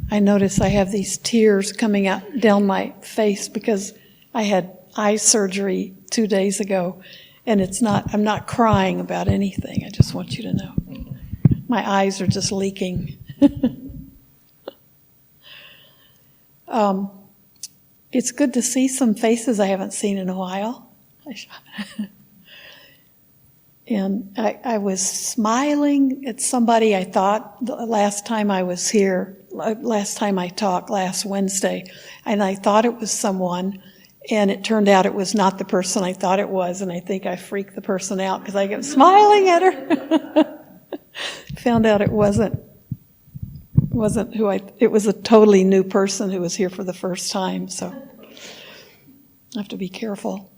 I notice I have these tears coming out down my face because I had eye surgery 2 days ago, and I'm not crying about anything. I just want you to know. My eyes are just leaking. It's good to see some faces I haven't seen in a while. And I was smiling at somebody I thought the last time I was here, last time I talked, last Wednesday, and I thought it was someone, and it turned out it was not the person I thought it was, and I think I freaked the person out because I kept smiling at her. Found out it wasn't it was a totally new person who was here for the first time, so I have to be careful.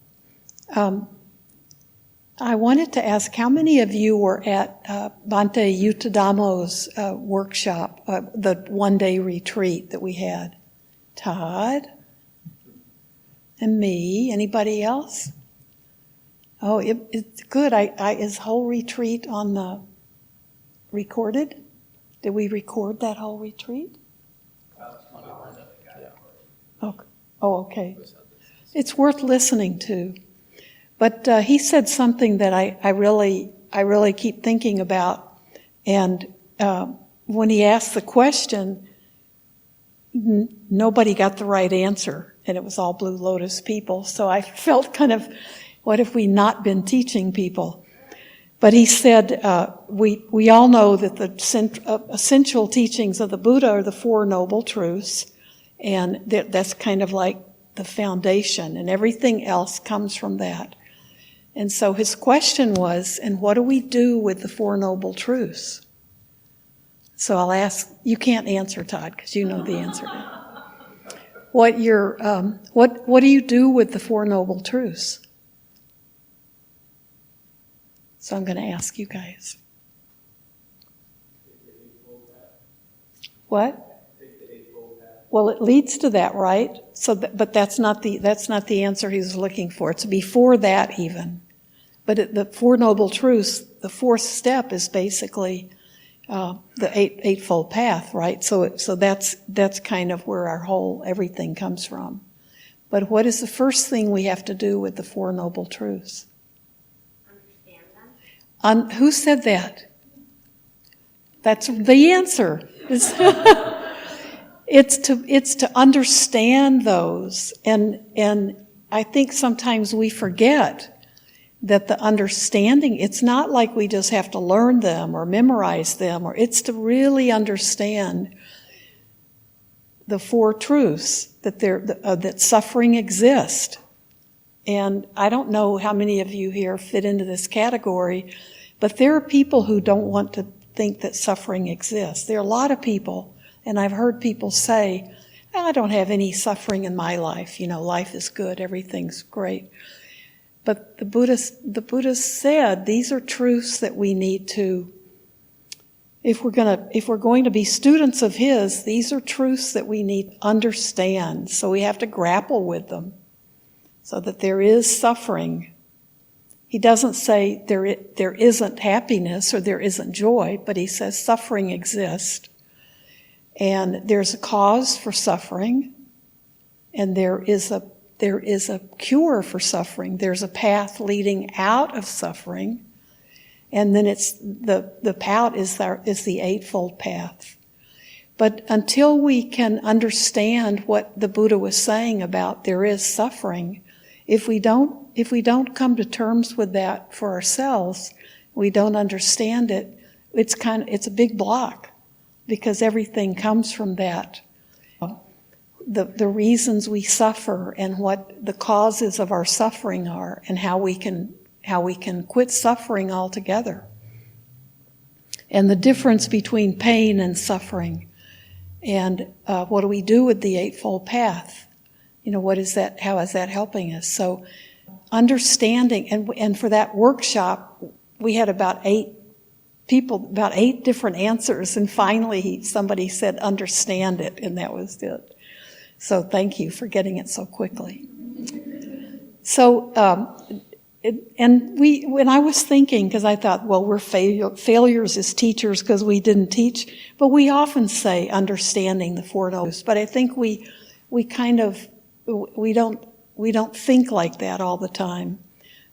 I wanted to ask, how many of you were at Bhante Yuttadamo's workshop, the one-day retreat that we had? Todd? And me? Anybody else? Oh, it's good. Is whole retreat on the recorded? Did we record that whole retreat? Oh, okay. It's worth listening to. But he said something that I really keep thinking about. And when he asked the question, nobody got the right answer, and it was all Blue Lotus people. So I felt kind of, what have we not been teaching people? But he said, we all know that the essential teachings of the Buddha are the Four Noble Truths, and that's kind of like the foundation, and everything else comes from that. And so his question was, and what do we do with the Four Noble Truths? So I'll ask, you can't answer, Todd, because you know the answer. What do you do with the Four Noble Truths? So I'm going to ask you guys. What? Well, it leads to that, right? So, but that's not the answer he was looking for. It's before that even. But the Four Noble Truths, the fourth step is basically the Eightfold Path, right? So that's kind of where our whole everything comes from. But what is the first thing we have to do with the Four Noble Truths? Understand them. Who said that? That's the answer. It's to understand those, and I think sometimes we forget that the understanding, it's not like we just have to learn them or memorize them, or it's to really understand the four truths that suffering exists. And I don't know how many of you here fit into this category, but there are people who don't want to think that suffering exists. There are a lot of people, and I've heard people say, I don't have any suffering in my life. Life is good, everything's great. But the Buddha said these are truths that we need to, if we're going to be students of his, these are truths that we need to understand. So we have to grapple with them, so that there is suffering. He doesn't say there isn't happiness or there isn't joy, but he says suffering exists. And there's a cause for suffering, and there is a cure for suffering. There's a path leading out of suffering, and then it's the path is the Eightfold Path. But until we can understand what the Buddha was saying about there is suffering, if we don't come to terms with that for ourselves, we don't understand it. It's a big block, because everything comes from that. The reasons we suffer and what the causes of our suffering are, and how we can quit suffering altogether. And the difference between pain and suffering. And what do we do with the Eightfold Path? What is that? How is that helping us? So understanding, and for that workshop, we had about 8 people, about 8 different answers, and finally somebody said, understand it, and that was it. So thank you for getting it so quickly. So when I was thinking, because I thought, well, we're failures as teachers because we didn't teach, but we often say understanding the Four Nobles. But I think we don't think like that all the time.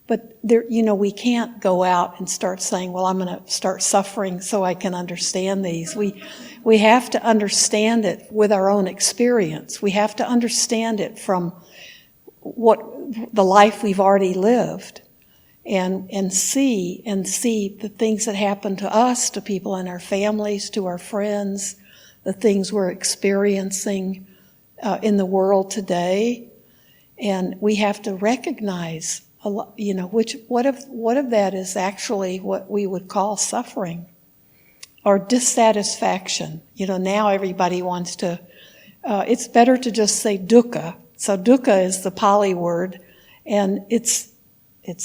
But there, we can't go out and start saying, well, I'm going to start suffering so I can understand these. We have to understand it with our own experience. We have to understand it from the life we've already lived, and see the things that happen to us, to people in our families, to our friends, the things we're experiencing in the world today, and we have to recognize what of that is actually what we would call suffering or dissatisfaction. Now everybody wants to. It's better to just say dukkha. So dukkha is the Pali word, and it's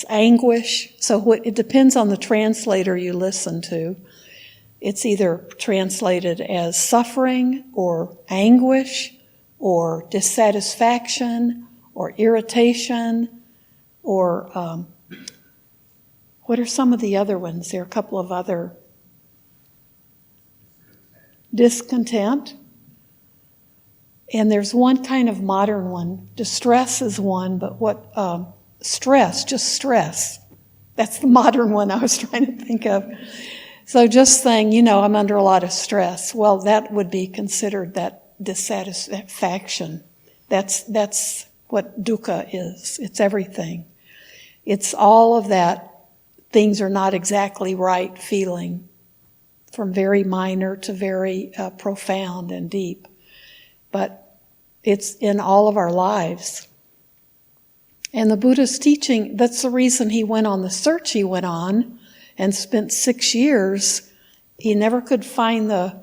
anguish. So it depends on the translator you listen to. It's either translated as suffering or anguish or dissatisfaction or irritation or what are some of the other ones? There are a couple of other. Discontent. And there's one kind of modern one. Distress is one, but stress, just stress. That's the modern one I was trying to think of. So just saying, I'm under a lot of stress. Well, that would be considered that dissatisfaction. That's what dukkha is. It's everything. It's all of that things are not exactly right feeling, from very minor to very profound and deep. But it's in all of our lives. And the Buddha's teaching, that's the reason he went on the search he went on and spent 6 years. He never could find the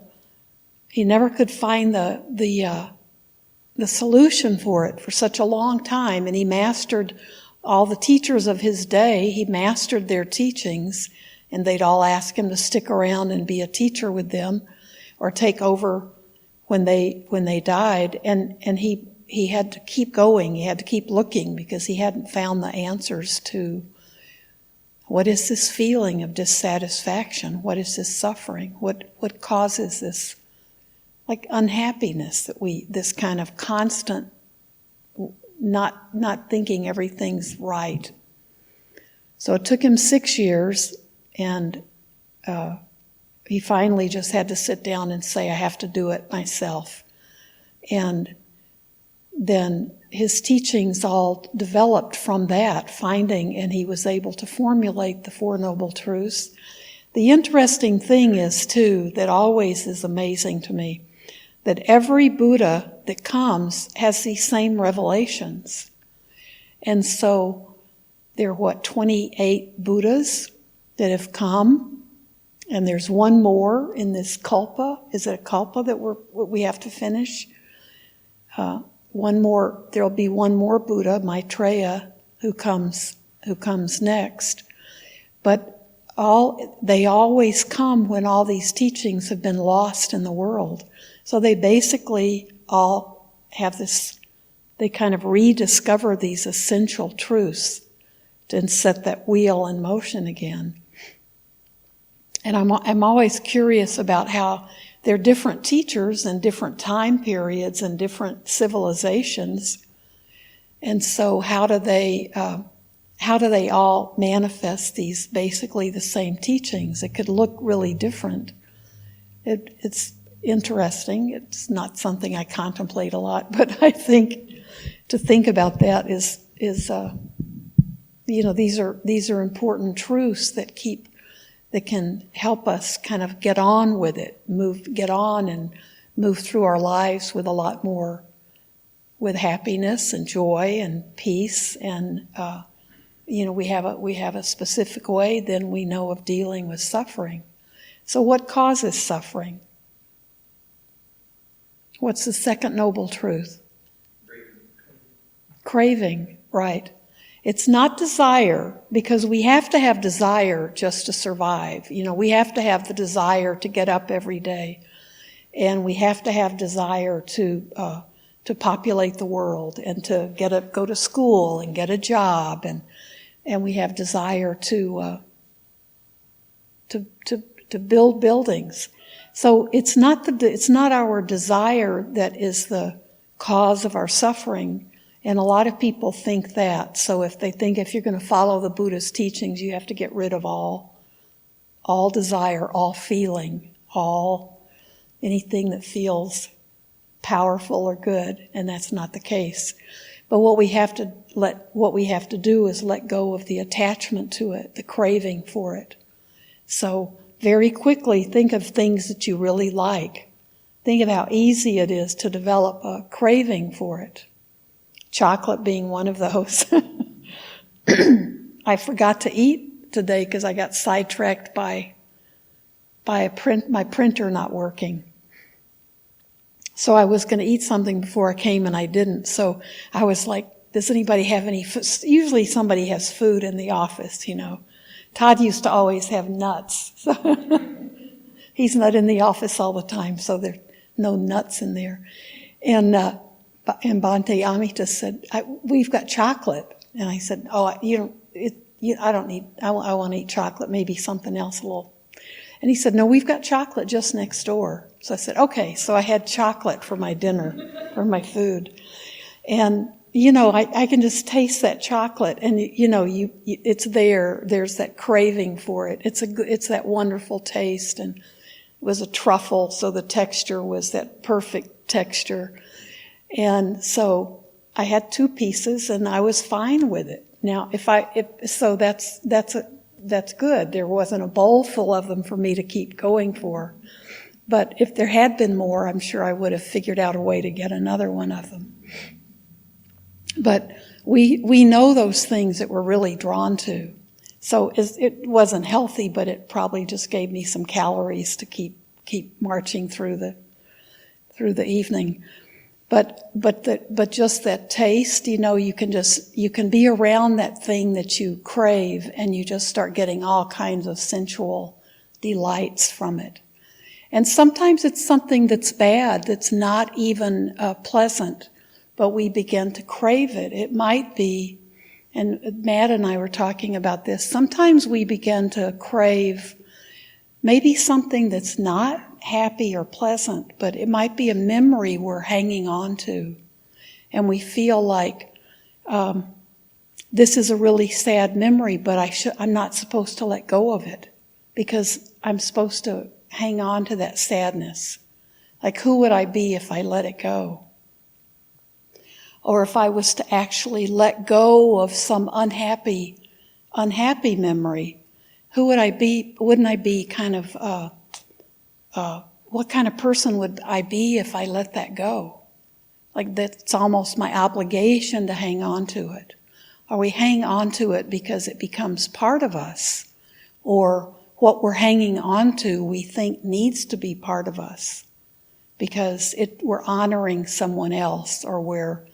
solution for it for such a long time. And he mastered all the teachers of his day. He mastered their teachings, and they'd all ask him to stick around and be a teacher with them or take over when they died, and he had to keep going. He had to keep looking because he hadn't found the answers to what is this feeling of dissatisfaction? What is this suffering? What causes this like unhappiness this kind of constant not thinking everything's right. So it took him 6 years, and he finally just had to sit down and say, I have to do it myself. And then his teachings all developed from that finding, and he was able to formulate the Four Noble Truths. The interesting thing is, too, that always is amazing to me, that every Buddha that comes has these same revelations. And so there are, 28 Buddhas that have come. And there's one more in this kalpa. Is it a kalpa that we have to finish? One more. There'll be one more Buddha, Maitreya, who comes next. But they always come when all these teachings have been lost in the world. So they basically all have this. They kind of rediscover these essential truths and set that wheel in motion again. And I'm always curious about how they're different teachers and different time periods and different civilizations. And so how do they all manifest these basically the same teachings? It could look really different. It's interesting. It's not something I contemplate a lot, but I think to think about that is these are important truths that can help us kind of get on with it, get on and move through our lives with a lot more, with happiness and joy and peace. And, we have a specific way then we know of dealing with suffering. So what causes suffering? What's the second noble truth? Craving, right. It's not desire, because we have to have desire just to survive. We have to have the desire to get up every day, and we have to have desire to populate the world and to go to school and get a job and we have desire to build buildings. So it's not our desire that is the cause of our suffering, and a lot of people think that. So if they think if you're going to follow the Buddha's teachings, you have to get rid of all desire, all feeling, anything that feels powerful or good, and that's not the case. But what we have to do is let go of the attachment to it, the craving for it. So very quickly think of things that you really like. Think of how easy it is to develop a craving for it. Chocolate being one of those. I forgot to eat today because I got sidetracked by my printer not working. So I was going to eat something before I came and I didn't. So I was like, does anybody have any food? Usually somebody has food in the office, Todd used to always have nuts. So he's not in the office all the time, so there's no nuts in there. And Bhante Amita said, we've got chocolate. And I said, I want to eat chocolate, maybe something else a little. And he said, no, we've got chocolate just next door. So I said, okay. So I had chocolate for my dinner, for my food. And, I can just taste that chocolate and, it's there. There's that craving for it. It's that wonderful taste. And it was a truffle, so the texture was that perfect texture. And so I had 2 pieces and I was fine with it. Now, that's good. There wasn't a bowl full of them for me to keep going for. But if there had been more, I'm sure I would have figured out a way to get another one of them. But we know those things that we're really drawn to. So it wasn't healthy, but it probably just gave me some calories to keep marching through the evening. But just that taste, you can be around that thing that you crave and you just start getting all kinds of sensual delights from it. And sometimes it's something that's bad, that's not even pleasant, but we begin to crave it. It might be, and Matt and I were talking about this, sometimes we begin to crave maybe something that's not happy or pleasant, but it might be a memory we're hanging on to. And we feel like this is a really sad memory, but I'm not supposed to let go of it because I'm supposed to hang on to that sadness. Like, who would I be if I let it go? Or if I was to actually let go of some unhappy memory, who would I be? Wouldn't I be kind of, what kind of person would I be if I let that go? Like, that's almost my obligation to hang on to it. Or we hang on to it because it becomes part of us. Or what we're hanging on to we think needs to be part of us because we're honoring someone else, or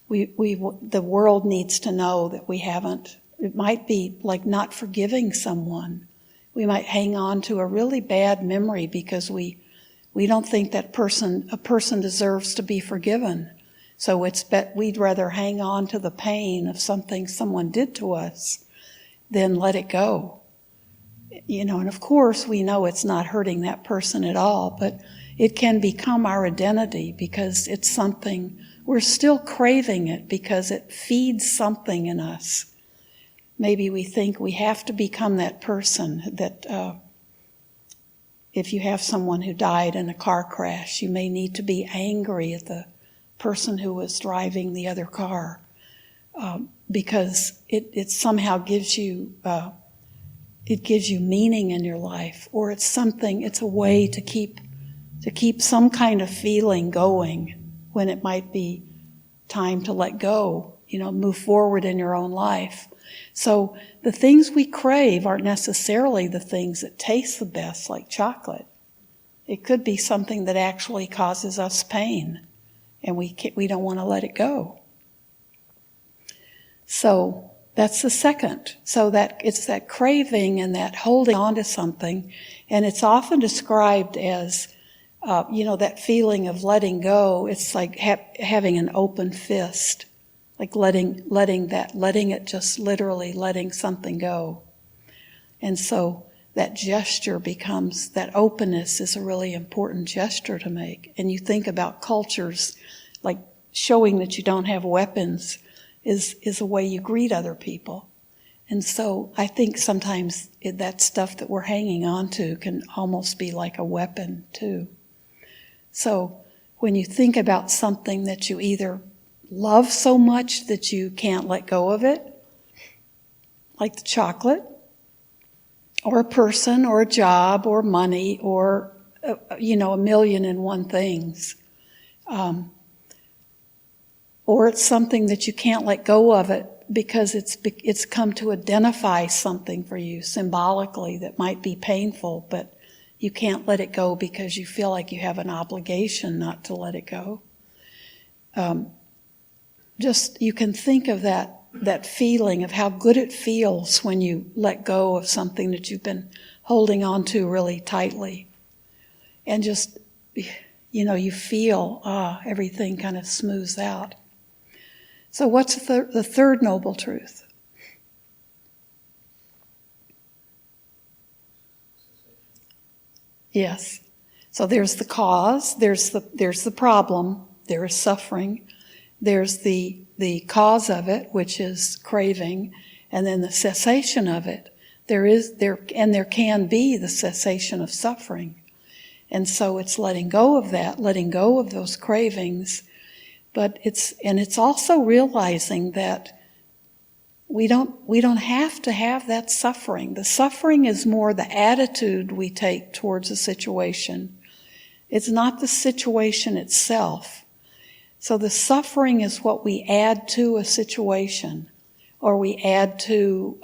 the world needs to know that we haven't. It might be like not forgiving someone. We might hang on to a really bad memory because we don't think a person deserves to be forgiven. So we'd rather hang on to the pain of something someone did to us than let it go. And of course we know it's not hurting that person at all, but it can become our identity because it's something, we're still craving it because it feeds something in us. Maybe we think we have to become that person that if you have someone who died in a car crash, you may need to be angry at the person who was driving the other car because it somehow gives you meaning in your life, or it's a way to keep some kind of feeling going when it might be time to let go, move forward in your own life. So the things we crave aren't necessarily the things that taste the best, like chocolate. It could be something that actually causes us pain, and we don't want to let it go. So that's the second. So that it's that craving and that holding on to something, and it's often described as, that feeling of letting go. It's like having an open fist. like letting it just literally letting something go. And so that gesture becomes, that openness is a really important gesture to make. And you think about cultures, like showing that you don't have weapons is a way you greet other people. And so I think sometimes that stuff that we're hanging on to can almost be like a weapon too. So when you think about something that you either love so much that you can't let go of it, like the chocolate, or a person, or a job, or money, or, a 1,000,001 things. Or it's something that you can't let go of it because it's come to identify something for you symbolically that might be painful, but you can't let it go because you feel like you have an obligation not to let it go. You can think of that feeling of how good it feels when you let go of something that you've been holding on to really tightly. And just, you feel, everything kind of smooths out. So what's the third noble truth? Yes. So there's the cause, there's the problem, there is suffering, there's the cause of it, which is craving, and then the cessation of it. There can be the cessation of suffering. And so it's letting go of that, letting go of those cravings, but it's also realizing that we don't have to have that suffering. The suffering is more the attitude we take towards a situation. It's not the situation itself. So the suffering is what we add to a situation, or we add to,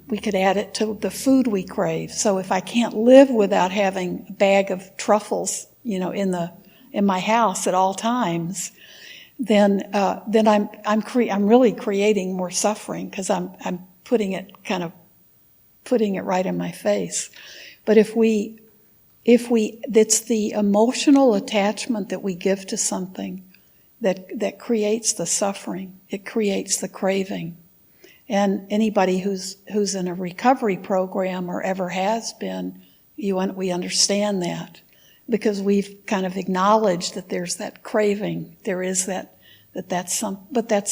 we could add it to the food we crave. So if I can't live without having a bag of truffles, in my house at all times, then I'm really creating more suffering because I'm putting it right in my face. But if it's the emotional attachment that we give to something that creates the suffering. It creates the craving. And anybody who's in a recovery program or ever has been, we understand that. Because we've kind of acknowledged that there's that craving, there is but that's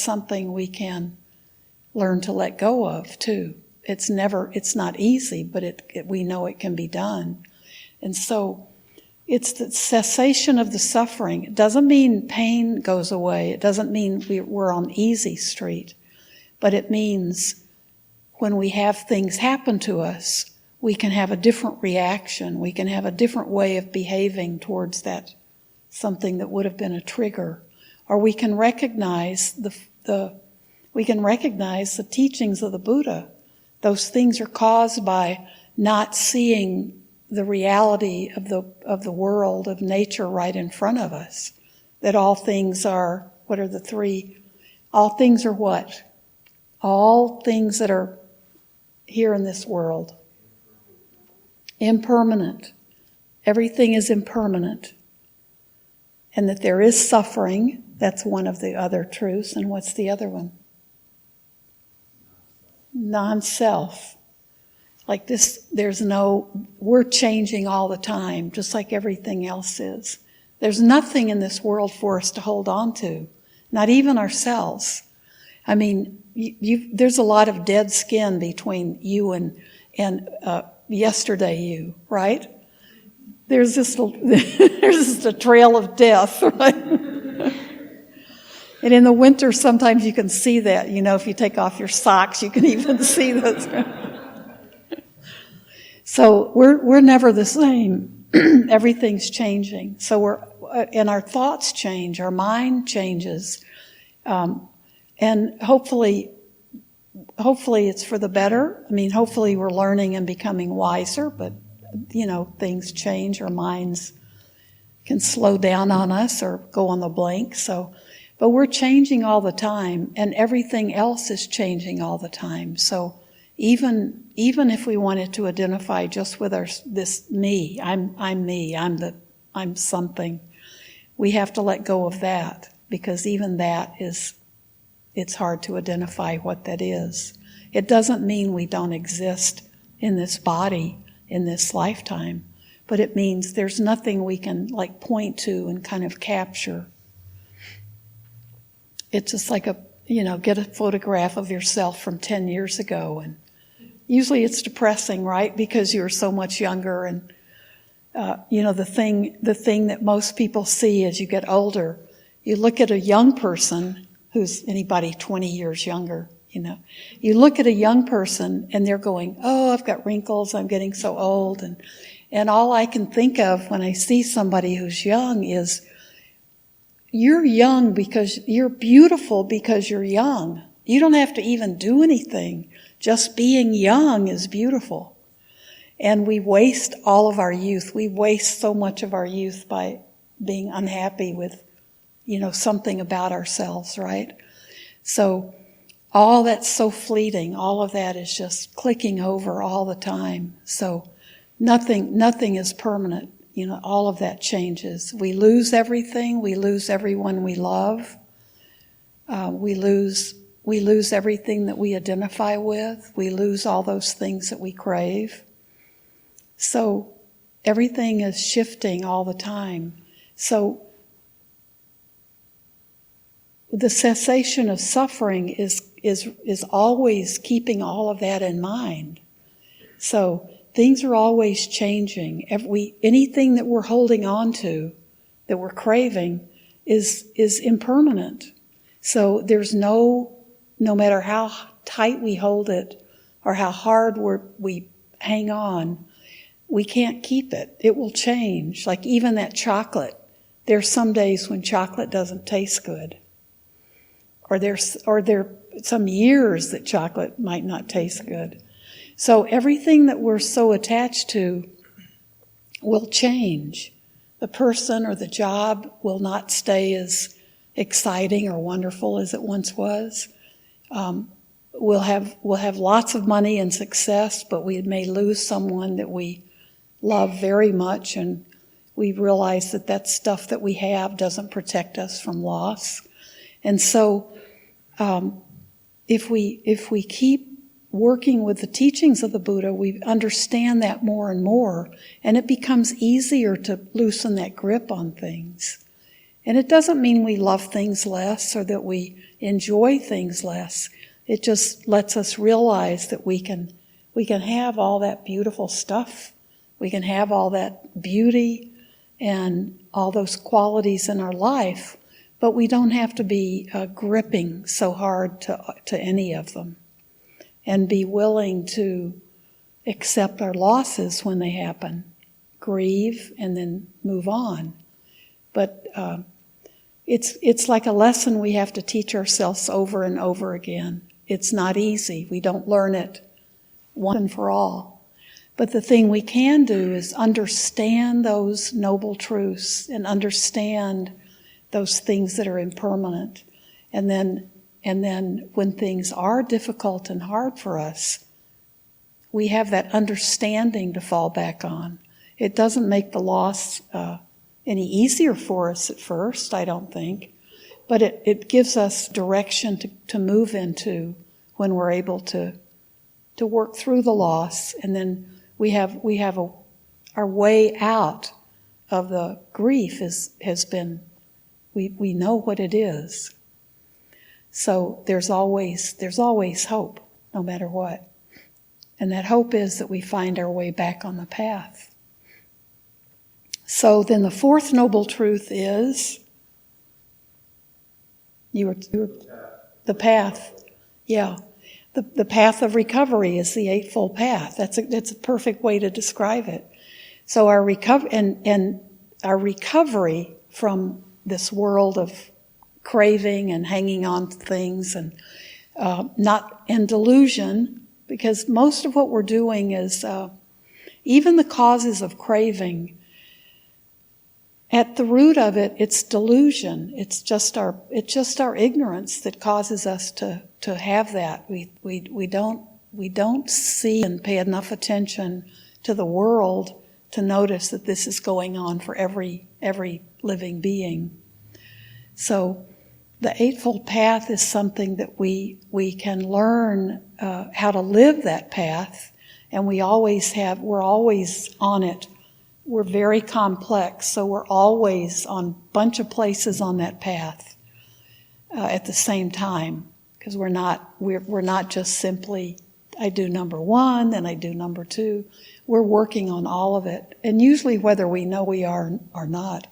something we can learn to let go of too. It's not easy, but we know it can be done. And so it's the cessation of the suffering. It doesn't mean pain goes away. It doesn't mean we're on easy street, but it means when we have things happen to us, we can have a different reaction. We can have a different way of behaving towards that, something that would have been a trigger. Or we can recognize the teachings of the Buddha. Those things are caused by not seeing the reality of the world, of nature right in front of us. That all things are, what are the three? All things are what? All things that are here in this world. Impermanent. Everything is impermanent. And that there is suffering. That's one of the other truths. And what's the other one? Non-self. Like this, we're changing all the time, just like everything else is. There's nothing in this world for us to hold on to, not even ourselves. I mean, there's a lot of dead skin between you and yesterday you, right? There's just a trail of death, right? And in the winter, sometimes you can see that. If you take off your socks, you can even see those. So we're never the same. Everything's changing. So and our thoughts change, our mind changes, and hopefully it's for the better. I mean, hopefully we're learning and becoming wiser, but things change. Our minds can slow down on us or go on the blink. But we're changing all the time, and everything else is changing all the time. So even if we wanted to identify just with this me, I'm me, I'm something, we have to let go of that. because even that it's hard to identify what that is. It doesn't mean we don't exist in this body, in this lifetime, but it means there's nothing we can like point to and kind of capture. It's just like get a photograph of yourself from 10 years ago, and usually it's depressing, right? Because you're so much younger, and the thing that most people see as you get older, you look at a young person who's anybody 20 years younger, you look at a young person and they're going, oh, I've got wrinkles, I'm getting so old, and all I can think of when I see somebody who's young is, you're young because you're beautiful because you're young. You don't have to even do anything. Just being young is beautiful. And we waste all of our youth. We waste so much of our youth by being unhappy with, something about ourselves, right? So all that's so fleeting. All of that is just clicking over all the time. So nothing is permanent. All of that changes. We lose everything. We lose everyone we love. We lose everything that we identify with. We lose all those things that we crave. So everything is shifting all the time. So the cessation of suffering is always keeping all of that in mind. So things are always changing. Anything that we're holding on to, that we're craving, is impermanent. So there's no matter how tight we hold it or how hard we hang on, we can't keep it. It will change. Like even that chocolate. There's some days when chocolate doesn't taste good. Or there are some years that chocolate might not taste good. So everything that we're so attached to will change. The person or the job will not stay as exciting or wonderful as it once was. We'll have lots of money and success, but we may lose someone that we love very much, and we realize that stuff that we have doesn't protect us from loss. And so if we keep working with the teachings of the Buddha, we understand that more and more, and it becomes easier to loosen that grip on things. And it doesn't mean we love things less or that we enjoy things less. It just lets us realize that we can have all that beautiful stuff. We can have all that beauty and all those qualities in our life, but we don't have to be gripping so hard to any of them. And be willing to accept our losses when they happen, grieve, and then move on. But it's like a lesson we have to teach ourselves over and over again. It's not easy. We don't learn it once and for all. But the thing we can do is understand those noble truths and understand those things that are impermanent. And then when things are difficult and hard for us, we have that understanding to fall back on. It doesn't make the loss any easier for us at first, I don't think, but it gives us direction to move into when we're able to work through the loss, and then we have our way out of the grief has been, we know what it is. So there's always hope, no matter what. And that hope is that we find our way back on the path. So then the fourth noble truth is the path. Yeah. The path of recovery is the Eightfold Path. That's a perfect way to describe it. So our recovery from this world of craving and hanging on to things and not in delusion, because most of what we're doing is even the causes of craving. At the root of it, it's delusion. It's just our ignorance that causes us to have that. We don't see and pay enough attention to the world to notice that this is going on for every living being. So the Eightfold Path is something that we can learn how to live that path, and we're always on it. We're very complex, so we're always on a bunch of places on that path at the same time, because we're not just simply, I do number one, then I do number two. We're working on all of it, and usually whether we know we are or not.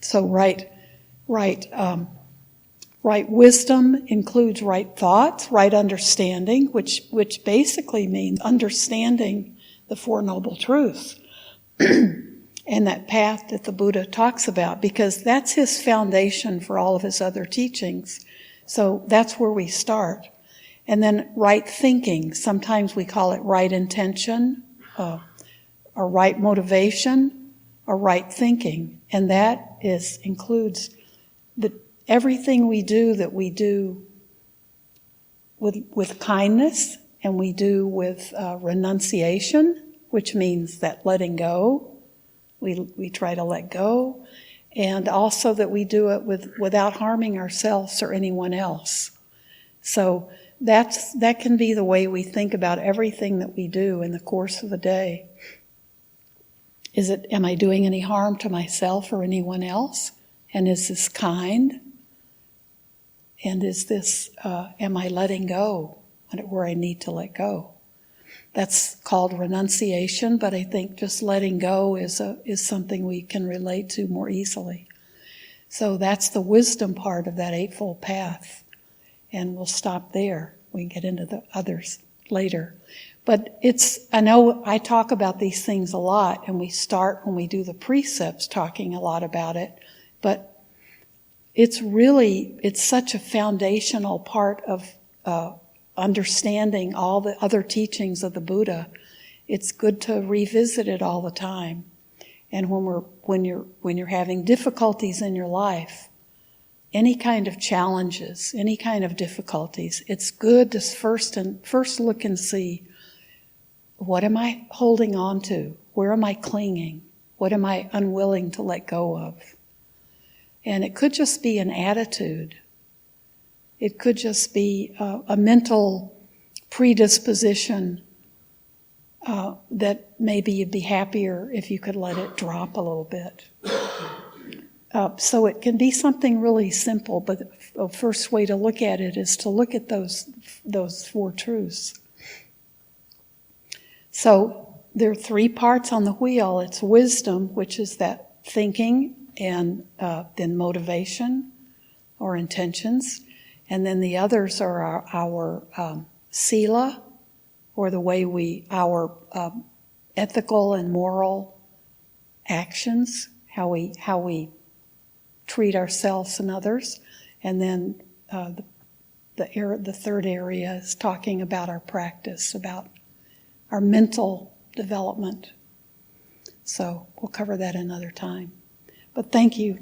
So right wisdom includes right thoughts, right understanding, which basically means understanding the Four Noble Truths and that path that the Buddha talks about, because that's his foundation for all of his other teachings. So that's where we start. And then right thinking, sometimes we call it right intention, or right motivation, or right thinking. And that includes everything we do with kindness, and we do with renunciation, which means that letting go. We try to let go, and also that we do it without harming ourselves or anyone else. So that can be the way we think about everything that we do in the course of a day. Am I doing any harm to myself or anyone else? And is this kind? And is this, am I letting go where I need to let go? That's called renunciation, but I think just letting go is something we can relate to more easily. So that's the wisdom part of that Eightfold Path. And we'll stop there. We can get into the others later. But I know I talk about these things a lot, and we start when we do the precepts talking a lot about it, but it's such a foundational part of understanding all the other teachings of the Buddha. It's good to revisit it all the time. And when you're having difficulties in your life, any kind of challenges, any kind of difficulties, it's good to first look and see, what am I holding on to? Where am I clinging? What am I unwilling to let go of? And it could just be an attitude. It could just be a mental predisposition that maybe you'd be happier if you could let it drop a little bit. So it can be something really simple, but the first way to look at it is to look at those four truths. So there are three parts on the wheel. It's wisdom, which is that thinking, and then motivation or intentions. And then the others are our sila, or the way our ethical and moral actions, how we treat ourselves and others. And then the third area is talking about our practice, about our mental development. So we'll cover that another time. But thank you